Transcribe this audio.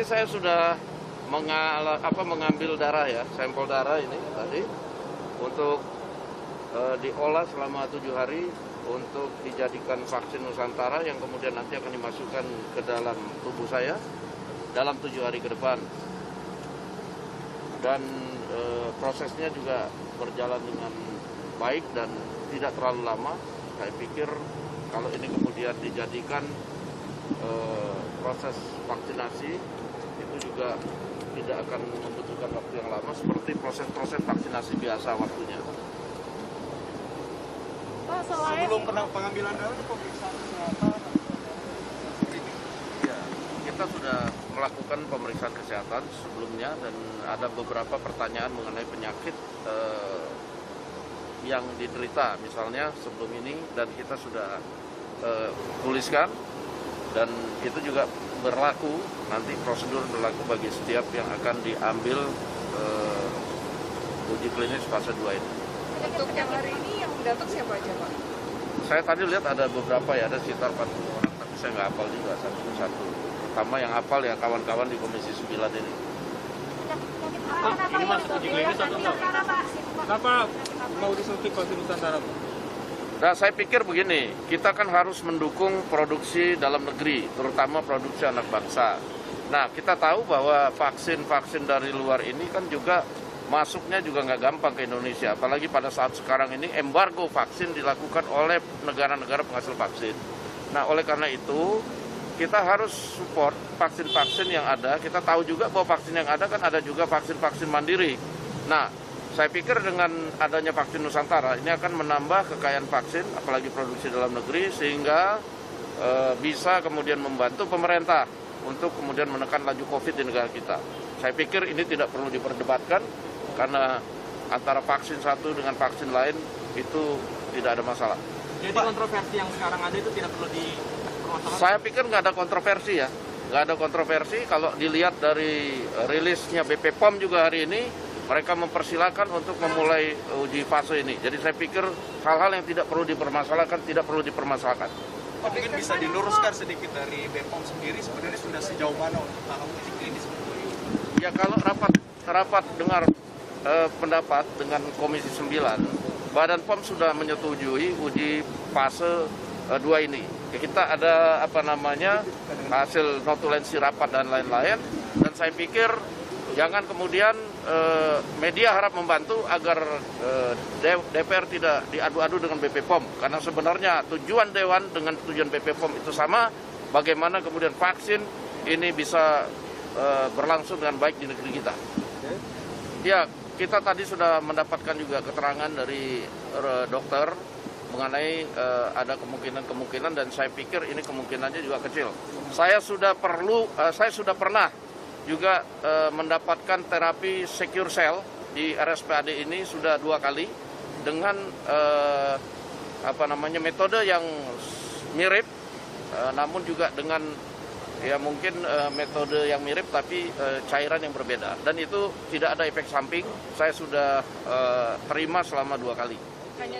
saya sudah mengambil darah ya, sampel darah ini tadi untuk diolah selama 7 hari untuk dijadikan vaksin Nusantara yang kemudian nanti akan dimasukkan ke dalam tubuh saya dalam 7 hari ke depan. Dan prosesnya juga berjalan dengan baik dan tidak terlalu lama. Saya pikir kalau ini kemudian dijadikan proses vaksinasi itu juga tidak akan membutuhkan waktu yang lama seperti proses-proses vaksinasi biasa waktunya. Sebelum pengambilan darah pemeriksaan kesehatan. Ya, kita sudah melakukan pemeriksaan kesehatan sebelumnya dan ada beberapa pertanyaan mengenai penyakit yang diderita misalnya sebelum ini, dan kita sudah tuliskan, dan itu juga berlaku, nanti prosedur berlaku bagi setiap yang akan diambil uji klinis fase 2 ini. Untuk yang hari ini yang datang siapa aja, Pak? Saya tadi lihat ada beberapa ya, ada sekitar 40 orang, tapi saya nggak hafal juga satu-satu. Pertama yang hafal ya kawan-kawan di Komisi 9 ini. Ini masuk uji klinis atau enggak? Kenapa mau disuntik vaksin Nusantara, Pak? Nah, saya pikir begini, kita kan harus mendukung produksi dalam negeri, terutama produksi anak bangsa. Nah, kita tahu bahwa vaksin-vaksin dari luar ini kan juga masuknya juga nggak gampang ke Indonesia, apalagi pada saat sekarang ini embargo vaksin dilakukan oleh negara-negara penghasil vaksin. Nah, oleh karena itu kita harus support vaksin-vaksin yang ada. Kita tahu juga bahwa vaksin yang ada kan ada juga vaksin-vaksin mandiri. Nah, saya pikir dengan adanya vaksin Nusantara ini akan menambah kekayaan vaksin, apalagi produksi dalam negeri, sehingga bisa kemudian membantu pemerintah untuk kemudian menekan laju COVID di negara kita. Saya pikir ini tidak perlu diperdebatkan, karena antara vaksin satu dengan vaksin lain itu tidak ada masalah. Jadi kontroversi yang sekarang ada itu tidak perlu dipermasalahkan? Saya pikir nggak ada kontroversi ya. Nggak ada kontroversi kalau dilihat dari rilisnya BP POM juga hari ini, mereka mempersilahkan untuk memulai uji fase ini. Jadi saya pikir hal-hal yang tidak perlu dipermasalahkan, tidak perlu dipermasalahkan. Mungkin bisa diluruskan sedikit dari BPOM sendiri, sebenarnya sudah sejauh mana untuk tahap uji klinis ini? Ya, kalau rapat dengar pendapat dengan Komisi 9, Badan POM sudah menyetujui uji fase 2 ini. Ya, kita ada hasil notulensi rapat dan lain-lain, dan saya pikir jangan kemudian media harap membantu agar DPR tidak diadu-adu dengan BP POM, karena sebenarnya tujuan Dewan dengan tujuan BP POM itu sama, bagaimana kemudian vaksin ini bisa berlangsung dengan baik di negeri kita. Ya, kita tadi sudah mendapatkan juga keterangan dari dokter mengenai ada kemungkinan-kemungkinan, dan saya pikir ini kemungkinannya juga kecil. Saya sudah pernah juga mendapatkan terapi secure cell di RSPAD ini sudah 2 kali dengan metode yang mirip, namun juga dengan ya mungkin metode yang mirip tapi cairan yang berbeda, dan itu tidak ada efek samping. Saya sudah terima selama 2 kali. Hanya